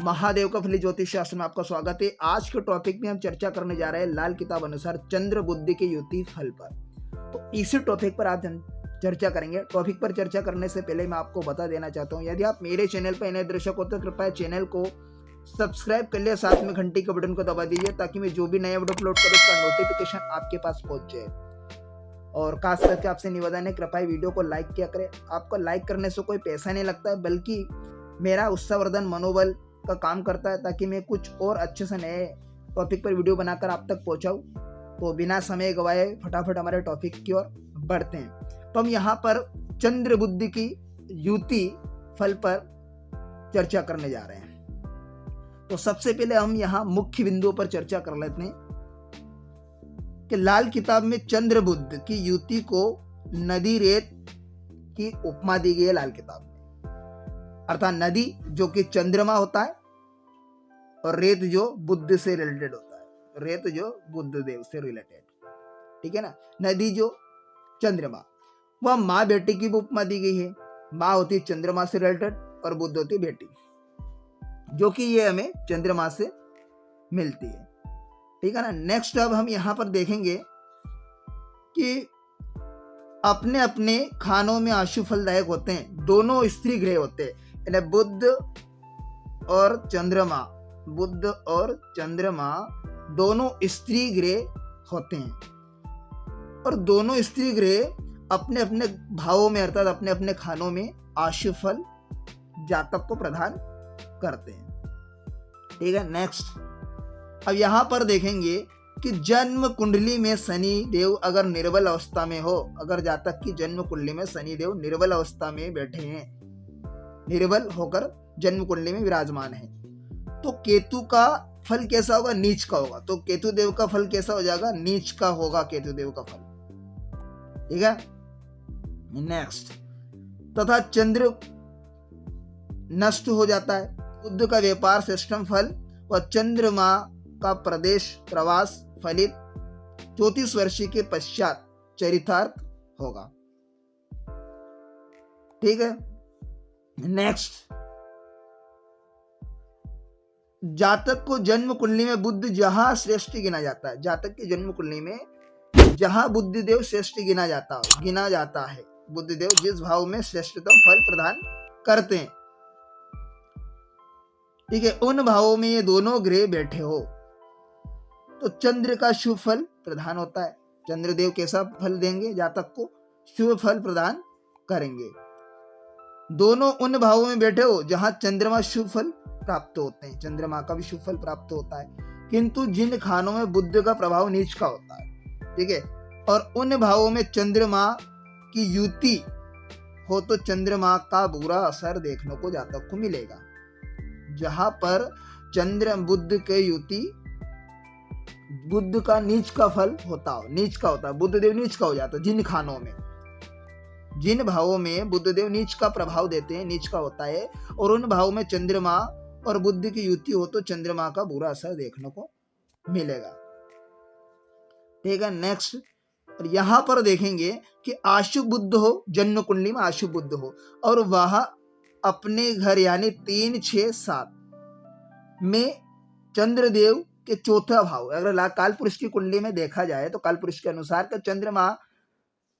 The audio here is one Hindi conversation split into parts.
महादेव का फली ज्योतिष शास्त्र में आपका स्वागत है। आज के टॉपिक में हम चर्चा करने जा रहे हैं लाल किताब अनुसार चंद्र बुध की युति फल पर। तो इसी टॉपिक पर आज हम चर्चा करेंगे। टॉपिक पर चर्चा करने से पहले मैं आपको बता देना चाहता हूं, यदि आप मेरे चैनल पर नए दर्शक हो तो कृपया चैनल को सब्सक्राइब कर लिया, साथ में घंटी के बटन को दबा दीजिए ताकि मैं जो भी नया वीडियो अपलोड करूँ उसका नोटिफिकेशन आपके पास पहुंच जाए। और खास करके आपसे निवेदन है, कृपया वीडियो को लाइक किया करें। आपको लाइक करने से कोई पैसा नहीं लगता है, बल्कि मेरा उत्साहवर्धन मनोबल का काम करता है ताकि मैं कुछ और अच्छे से नए टॉपिक पर वीडियो बनाकर आप तक पहुंचाऊं। तो बिना समय गवाए फटाफट हमारे टॉपिक की ओर बढ़ते हैं। तो हम यहाँ पर चंद्र बुध की युति फल पर चर्चा करने जा रहे हैं। तो सबसे पहले हम यहाँ मुख्य बिंदुओं पर चर्चा कर लेते हैं कि लाल किताब में चंद्र बुध की युति को नदी रेत की उपमा दी गई है। लाल किताब में अर्थात नदी जो कि चंद्रमा होता है और रेत जो बुध से रिलेटेड होता है, रेत जो बुध देव से रिलेटेड, ठीक है ना। नदी जो चंद्रमा, वह माँ बेटी की भी उपमा दी गई है। माँ होती है चंद्रमा से रिलेटेड और बुध होती बेटी, जो कि ये हमें चंद्रमा से मिलती है, ठीक है ना। नेक्स्ट अब हम यहाँ पर देखेंगे कि अपने अपने खानों में आशु फलदायक होते हैं। दोनों स्त्री ग्रह होते हैं, बुध और चंद्रमा, बुध और चंद्रमा दोनों स्त्री ग्रह होते हैं और दोनों स्त्री ग्रह अपने अपने भावों में अर्थात अपने अपने खानों में आशु फल जातक को प्रदान करते हैं, ठीक है। नेक्स्ट अब यहां पर देखेंगे कि जन्म कुंडली में शनि देव अगर निर्बल अवस्था में हो, अगर जातक की जन्म कुंडली में शनि देव निर्बल अवस्था में बैठे हैं, निर्बल होकर जन्म कुंडली में विराजमान है, तो केतु का फल कैसा होगा? नीच का होगा। तो केतु देव का फल कैसा हो जाएगा? नीच का होगा केतु देव का फल, ठीक है। नेक्स्ट, तथा चंद्र नष्ट हो जाता है। बुध का व्यापार श्रेष्ठम फल व चंद्रमा का प्रदेश प्रवास फलित 34 वर्ष के पश्चात चरितार्थ होगा, ठीक है। नेक्स्ट, जातक को जन्म कुंडली में बुध जहां श्रेष्ठ गिना जाता है, जातक की जन्म कुंडली में जहां बुध देव श्रेष्ठ गिना जाता है, बुध देव जिस भाव में श्रेष्ठतम फल प्रदान करते हैं, ठीक है, उन भावों में ये दोनों ग्रह बैठे हो तो चंद्र का शुभ फल प्रदान होता है। चंद्रदेव कैसा फल देंगे? जातक को शुभ फल प्रदान करेंगे। दोनों उन भावों में बैठे हो जहां चंद्रमा शुभ फल प्राप्त होते हैं, चंद्रमा का भी शुभ फल प्राप्त होता है, किंतु जिन खानों में बुध का प्रभाव नीच का होता है, ठीक है, और उन भावों में चंद्रमा की युति हो तो चंद्रमा का बुरा असर देखने को जातक को मिलेगा। जहां पर चंद्र बुध के युति, बुध का नीच का फल होता हो, नीच का होता है, बुध देव नीच का हो जाता है। जिन खानों में, जिन भावों में बुध देव नीच का प्रभाव देते हैं, नीच का होता है, और उन भावों में चंद्रमा और बुध की युति हो तो चंद्रमा का बुरा असर देखने को मिलेगा, ठीक है। नेक्स्ट, और यहां पर देखेंगे कि आशु बुध हो, जन्म कुंडली में आशु बुध हो और वह अपने घर यानी 3, 6, 7 में चंद्रदेव के चौथा भाव, अगर काल पुरुष की कुंडली में देखा जाए तो काल पुरुष के अनुसार का चंद्रमा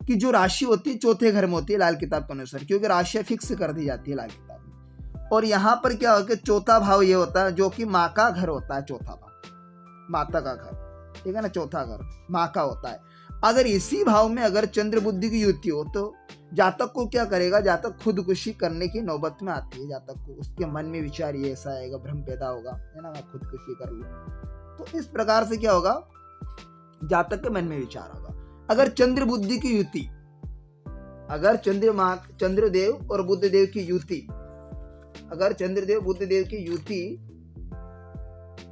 की जो राशि होती है चौथे घर में होती है लाल किताब के अनुसार, क्योंकि राशि फिक्स कर दी जाती है लाल किताब में। और यहाँ पर क्या होगा कि चौथा भाव ये होता है जो कि माँ का घर होता है, चौथा भाव माता का घर, ठीक है ना, चौथा घर माँ का होता है। अगर इसी भाव में अगर चंद्र बुद्धि की युति हो तो जातक को क्या करेगा? जातक खुदकुशी करने की नौबत में आती है। जातक को उसके मन में विचार ये ऐसा आएगा, भ्रम पैदा होगा, है ना, मैं खुदकुशी कर लूं। तो इस प्रकार से क्या होगा? जातक के मन में विचार होगा। अगर चंद्र बुद्धि की युति, अगर चंद्रदेव और बुधदेव की युति, अगर चंद्रदेव बुधदेव की युति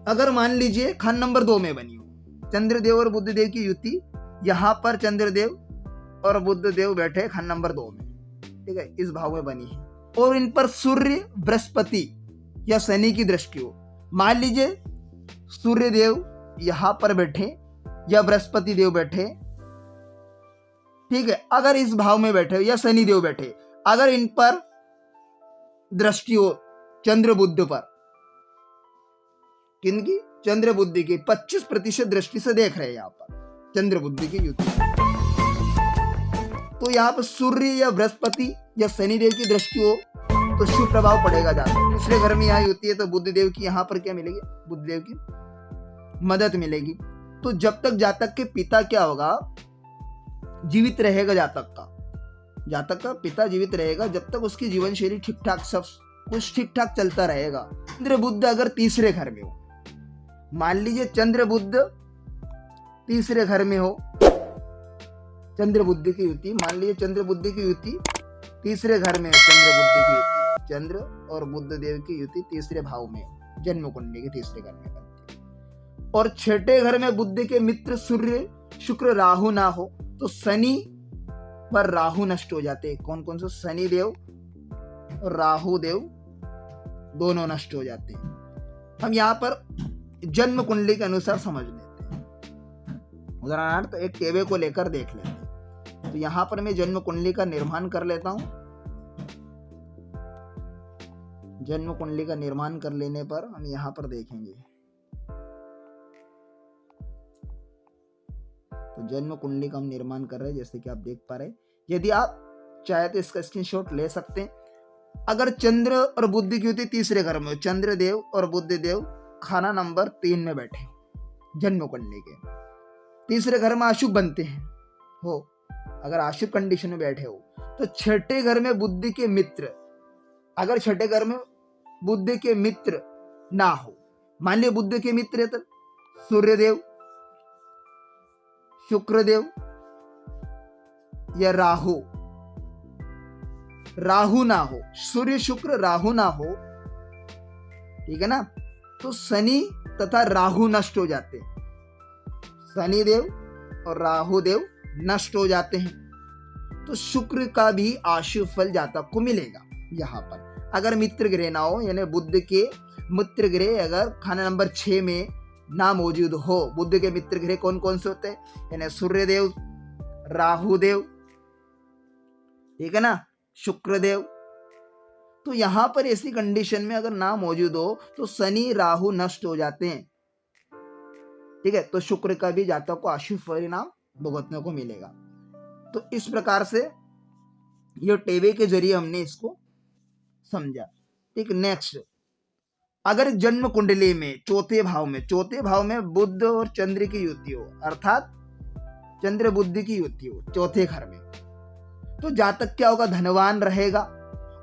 अगर मान लीजिए खान नंबर 2 में बनी हो, चंद्रदेव और बुधदेव की युति, यहां पर चंद्रदेव और बुधदेव बैठे खान नंबर 2 में, ठीक है, इस भाव में बनी है, और इन पर सूर्य बृहस्पति या शनि की दृष्टि हो। मान लीजिए सूर्य देव यहां पर बैठे या बृहस्पति देव बैठे, ठीक है, अगर इस भाव में बैठे या शनि देव बैठे, अगर इन पर दृष्टि हो चंद्र बुध पर, किनकी? चंद्र बुध की 25% दृष्टि से देख रहे हैं यहां पर चंद्र बुध की युति, तो यहाँ पर सूर्य या बृहस्पति या शनि देव की दृष्टि हो तो शुभ प्रभाव पड़ेगा जातक। दूसरे घर में यहाँ युति है तो बुध देव की यहाँ पर क्या मिलेगी? बुध देव की मदद मिलेगी। तो जब तक जातक के पिता क्या होगा? जीवित रहेगा जातक का पिता जीवित रहेगा, जब तक उसकी जीवन शैली ठीक ठाक, सब कुछ ठीक ठाक चलता रहेगा। चंद्र बुध अगर तीसरे घर में हो, मान लीजिए चंद्र बुध तीसरे घर में हो, चंद्र बुद्धि की युति, मान लीजिए चंद्र बुद्धि की युति तीसरे घर में, चंद्र बुद्धि की युति, चंद्र और बुध देव की युति तीसरे भाव में, जन्म कुंडली के तीसरे घर में बनती है। और छठे घर में बुध के मित्र सूर्य शुक्र राहु ना हो तो शनि पर राहु नष्ट हो जाते। कौन कौन से? शनि देव और राहु देव दोनों नष्ट हो जाते हैं। हम यहाँ पर जन्म कुंडली के अनुसार समझ लेते हैं। उदाहरणार्थ एक टेबे को लेकर देख लेते हैं। तो यहां पर मैं जन्म कुंडली का निर्माण कर लेता हूं। जन्म कुंडली का निर्माण कर लेने पर हम यहां पर देखेंगे, तो जन्म कुंडली का हम निर्माण कर रहे हैं जैसे कि आप देख पा रहे हैं। यदि आप चाहे तो इसका स्क्रीनशॉट ले सकते हैं। अगर चंद्र और बुध की युति तीसरे घर में हो, चंद्र देव और बुध देव खाना नंबर 3 में बैठे जन्म कुंडली के, तीसरे घर में अशुभ बनते हैं हो, अगर अशुभ कंडीशन में बैठे हो, तो छठे घर में बुद्धि के मित्र, अगर छठे घर में बुद्धि के मित्र ना हो, मान लिया बुद्धि के मित्र है तो सूर्यदेव, शुक्रदेव या राहु ना हो, सूर्य शुक्र राहु ना हो, ठीक है ना, तो शनि तथा राहु नष्ट हो जाते हैं। शनि देव और राहु देव नष्ट हो जाते हैं, तो शुक्र का भी आशु फल जातक को मिलेगा। यहाँ पर अगर मित्र ग्रह ना हो, यानी बुध के मित्र ग्रह अगर खाना नंबर 6 में ना मौजूद हो, बुध के मित्र ग्रह कौन कौन से होते हैं? यानी सूर्य देव, राहु देव, ठीक है ना, शुक्र देव। तो यहां पर ऐसी कंडीशन में अगर ना मौजूद हो तो शनि राहु नष्ट हो जाते हैं, ठीक है, तो शुक्र का भी जातक को अशुभ परिणाम भुगतने को मिलेगा। तो इस प्रकार से ये टेबे के जरिए हमने इसको समझा। ठीक, नेक्स्ट, अगर जन्म कुंडली में चौथे भाव में बुध और चंद्र की युति हो, अर्थात चंद्र बुद्धि की युति हो चौथे घर में, तो जातक क्या होगा? धनवान रहेगा,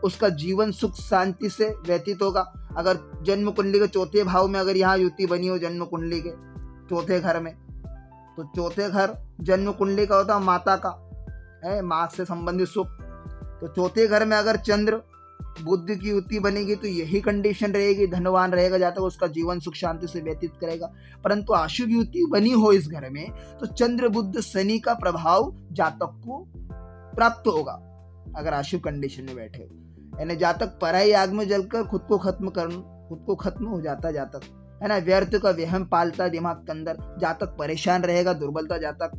उसका जीवन सुख शांति से व्यतीत होगा। अगर जन्म कुंडली के चौथे भाव में अगर यहाँ युति बनी हो जन्म कुंडली के चौथे घर में, तो चौथे घर जन्म कुंडली का होता है माता का, है माँ से संबंधित सुख। तो चौथे घर में अगर चंद्र बुद्धि की युति बनेगी तो यही कंडीशन रहेगी, धनवान रहेगा जातक, उसका जीवन सुख शांति से व्यतीत करेगा। परंतु अशुभ युति बनी हो इस घर में तो चंद्र बुध शनि का प्रभाव जातक को प्राप्त होगा अगर अशुभ कंडीशन में बैठे हो। यानी जातक पराई आग में जलकर खुद को खत्म हो जाता जातक, है ना, व्यर्थ का वहम पालता दिमाग के अंदर, जातक परेशान रहेगा, दुर्बलता जातक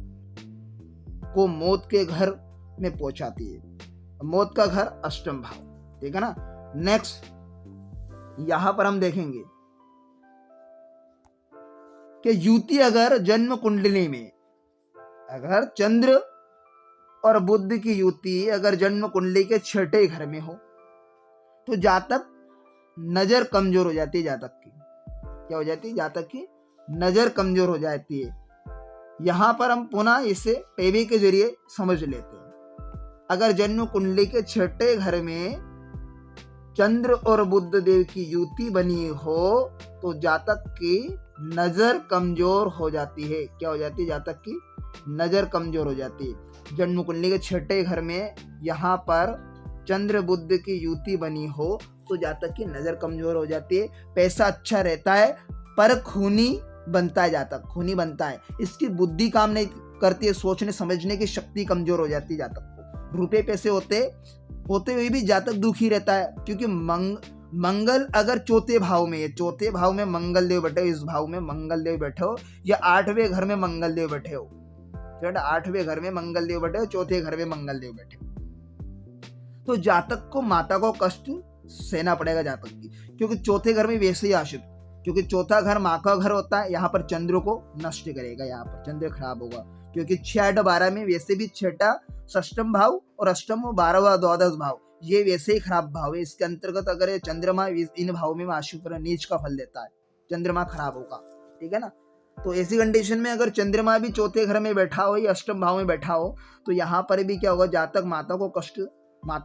को मौत के घर में पहुंचाती है। मौत का घर अष्टम भाव, ठीक है ना। नेक्स्ट यहां पर हम देखेंगे कि युति अगर जन्म कुंडली में अगर चंद्र और बुध की युति अगर जन्म कुंडली के छठे घर में हो तो जातक नजर कमजोर हो जाती है। जातक की क्या हो जाती है? जातक की नजर कमजोर हो जाती है। यहां पर हम पुनः इसे टेबी के जरिए समझ लेते हैं। अगर जन्म कुंडली के छठे घर में चंद्र और बुध देव की युति बनी हो तो जातक की नजर कमजोर हो जाती है। क्या हो जाती है? जातक की नजर कमजोर हो जाती है। जन्म कुंडली के छठे घर में यहाँ पर चंद्र बुध की युति बनी हो तो जातक की नजर कमजोर हो जाती है। पैसा अच्छा रहता है पर खूनी बनता है, जातक खूनी बनता है, इसकी बुद्धि काम नहीं करती है, सोचने समझने की शक्ति कमजोर हो जाती है जातक को। रुपए पैसे होते हुए भी जातक दुखी रहता है क्योंकि मंगल अगर चौथे भाव में है, चौथे भाव में मंगल देव बैठे हो, इस भाव में मंगल देव बैठे हो, या आठवें घर में मंगल देव बैठे हो, आठवें घर में मंगल देव बैठे हो, चौथे घर में मंगल देव बैठे हो, तो जातक को माता को कष्ट सहना पड़ेगा जातक की, क्योंकि चौथे घर में वैसे ही अशुभ, क्योंकि चौथा घर माँ का घर होता है, यहाँ पर चंद्र को नष्ट करेगा, यहाँ पर चंद्र खराब होगा, क्योंकि 6-8-12 में वैसे भी 6ठा षष्टम भाव और अष्टम 12वां द्वादश भाव ये वैसे ही खराब भाव है। इसके अंतर्गत अगर चंद्रमा इन भाव में अशुभ नीच का फल देता है, चंद्रमा खराब होगा, ठीक है ना। तो ऐसी कंडीशन में अगर चंद्रमा भी चौथे घर में बैठा हो या अष्टम भाव में बैठा हो, तो यहाँ पर भी क्या होगा, जातक माता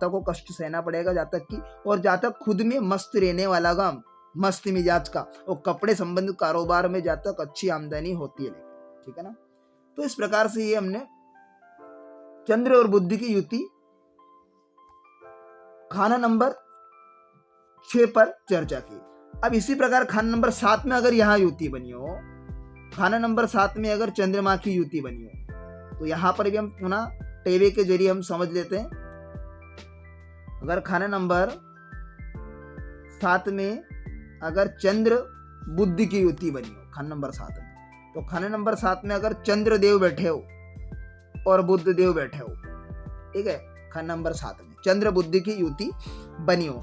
को कष्ट सहना पड़ेगा जातक की, और जातक खुद में मस्त रहने वाला का, मस्त मिजाज का, और कपड़े संबंधित कारोबार में जातक अच्छी आमदनी होती है, ठीक है ना। तो इस प्रकार से ये हमने चंद्र और बुद्धि की युति खाना नंबर 6 पर चर्चा की। अब इसी प्रकार खाना नंबर 7 में अगर यहाँ युति बनी हो, खाना नंबर 7 में अगर चंद्रमा की युति बनी हो, तो यहाँ पर भी हम पुनः टेवे के जरिए हम समझ लेते हैं। अगर खाना नंबर 7 में अगर चंद्र बुद्धि की युति बनी हो, खाना नंबर 7 में, तो खाना नंबर 7 में अगर चंद्र देव बैठे हो और बुद्ध देव बैठे हो, ठीक है, खाना नंबर 7 में चंद्र बुद्धि की युति बनी हो,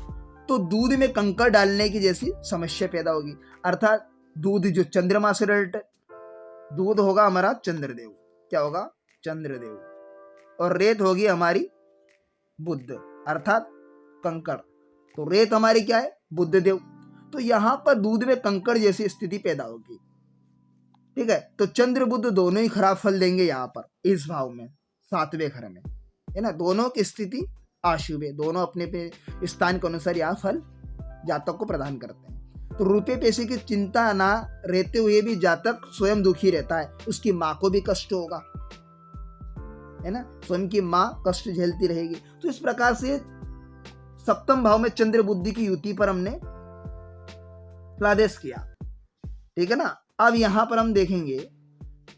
तो दूध में कंकड़ डालने की जैसी समस्या पैदा होगी। अर्थात दूध जो चंद्रमा से रिलेटेड दूध होगा हमारा चंद्रदेव, क्या होगा, चंद्रदेव, और रेत होगी हमारी बुद्ध अर्थात कंकड़, तो रेत हमारी क्या है, बुद्ध देव, तो यहां पर दूध में कंकड़ जैसी स्थिति पैदा होगी, ठीक है। तो चंद्र बुद्ध दोनों ही खराब फल देंगे यहाँ पर इस भाव में, 7वें घर में, है ना, दोनों की स्थिति अशुभ है, दोनों अपने पे स्थान के अनुसार यहाँ फल जातक को प्रदान करते हैं। तो रुपये पैसे की चिंता ना रहते हुए भी जातक स्वयं दुखी रहता है, उसकी माँ को भी कष्ट होगा, है ना, स्वयं की माँ कष्ट झेलती रहेगी। तो इस प्रकार से 7वें भाव में चंद्र बुद्धि की युति पर हमने आदेश किया, ठीक है ना। अब यहां पर हम देखेंगे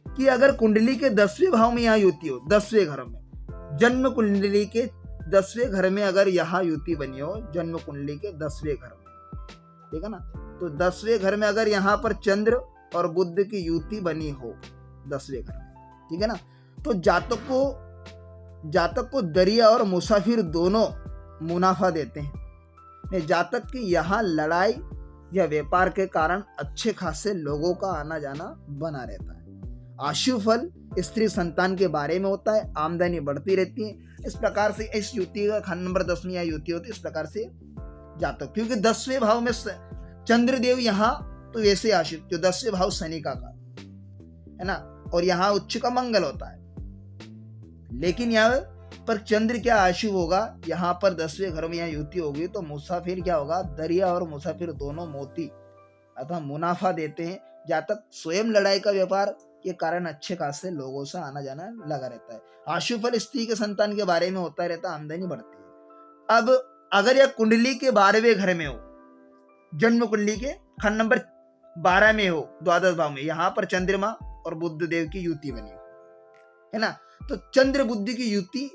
कि अगर कुंडली के 10वें भाव में यहाँ युति हो, 10वें घर में, जन्म कुंडली के 10वें घर में अगर यहाँ युति बनी हो, जन्म कुंडली के 10वें घर में, ठीक है ना, तो 10वें घर में अगर यहाँ पर चंद्र और बुद्ध की युति बनी हो 10वें घर में, ठीक है ना, तो जातक को दरिया और मुसाफिर दोनों मुनाफा देते हैं। जातक की यहाँ लड़ाई या व्यापार के कारण अच्छे खासे लोगों का आना जाना बना रहता है। अशुभ फल स्त्री संतान के बारे में होता है, आमदनी बढ़ती रहती है। इस प्रकार से इस युति का खाना नंबर 10 में यह युति होती है, इस प्रकार से जातक, क्योंकि 10वें भाव में चंद्रदेव यहाँ तो वैसे अशुभ, जो 10वें भाव शनि का है ना, और यहाँ उच्च का मंगल होता है, लेकिन यहाँ पर चंद्र क्या अशुभ होगा, यहाँ पर 10वें घर में यहाँ युति होगी, तो मुसाफिर क्या होगा, दरिया और मुसाफिर दोनों मोती अथवा मुनाफा देते हैं। जातक स्वयं लड़ाई का व्यापार के कारण अच्छे खासे लोगों से आना जाना लगा रहता है। अशुभ फल स्त्री के संतान के बारे में होता रहता, आमदनी बढ़ती है। अब अगर यह कुंडली के 12वें घर में हो, जन्म कुंडली के खंड नंबर 12 में हो, द्वादश भाव में, यहाँ पर चंद्रमा और बुद्ध देव की युति बनी हो, है ना, तो चंद्र बुद्धि की युति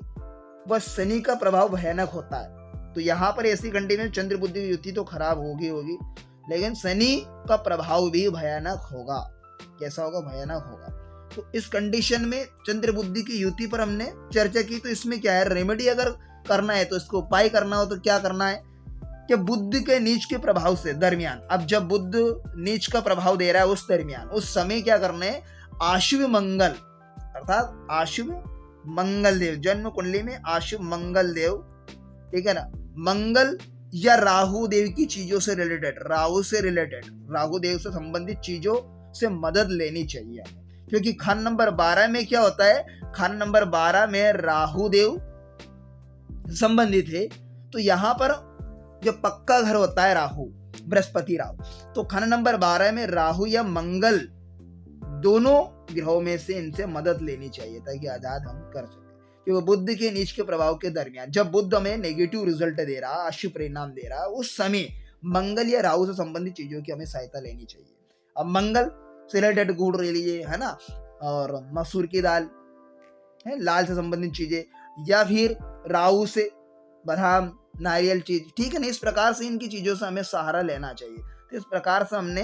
व शनि का प्रभाव भयानक होता है। तो यहाँ पर ऐसी घंटे में चंद्र बुद्धि की युति तो खराब होगी, लेकिन शनि का प्रभाव भी भयानक होगा। कैसा होगा, भयानक होगा। तो इस कंडीशन में चंद्र बुद्धि की युति पर हमने चर्चा की। तो इसमें क्या है, रेमेडी अगर करना है तो इसको उपाय करना हो तो क्या करना है कि बुद्ध के नीच के प्रभाव से दरमियान, अब जब बुद्ध नीच का प्रभाव दे रहा है उस दरमियान, उस समय क्या करना है, अशुभ मंगल अर्थात अशुभ मंगल देव, जन्म कुंडली में अशुभ मंगल देव, ठीक है ना, मंगल या राहु देव की चीजों से रिलेटेड, राहु देव से संबंधित चीजों से मदद लेनी चाहिए, क्योंकि खान नंबर 12 में क्या होता है, खान नंबर 12 में राहु देव संबंधित है। तो यहाँ पर जो पक्का घर होता है राहु, बृहस्पति राहु, तो खान नंबर 12 में राहु या मंगल दोनों ग्रहों में से इनसे मदद लेनी चाहिए ताकि आजाद हम कर सके। क्योंकि बुद्ध के नीच के प्रभाव के दरमियान जब बुद्ध हमें नेगेटिव रिजल्ट दे रहा, अशुभ परिणाम दे रहा, उस समय मंगल या राहु से संबंधित चीजों की हमें सहायता लेनी चाहिए। अब मंगल से रिलेटेड गुड़ ले लीजिए, है ना, और मसूर की दाल है, लाल से संबंधित चीजें, या फिर राहु से बादाम नारियल चीज, ठीक है ना। इस प्रकार से इनकी चीजों से हमें सहारा लेना चाहिए। तो इस प्रकार से हमने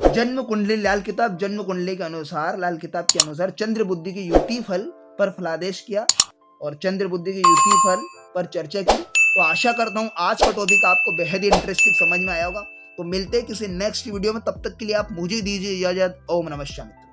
जन्म कुंडली, लाल किताब जन्म कुंडली के अनुसार, लाल किताब के अनुसार चंद्र बुद्धि के युति फल पर फलादेश किया और चंद्र बुद्धि के युति फल पर चर्चा की। तो आशा करता हूँ आज का टॉपिक आपको बेहद ही इंटरेस्टिंग समझ में आया होगा। तो मिलते हैं किसी नेक्स्ट वीडियो में, तब तक के लिए आप मुझे दीजिए इजाजत। ओम नमः शिवाय।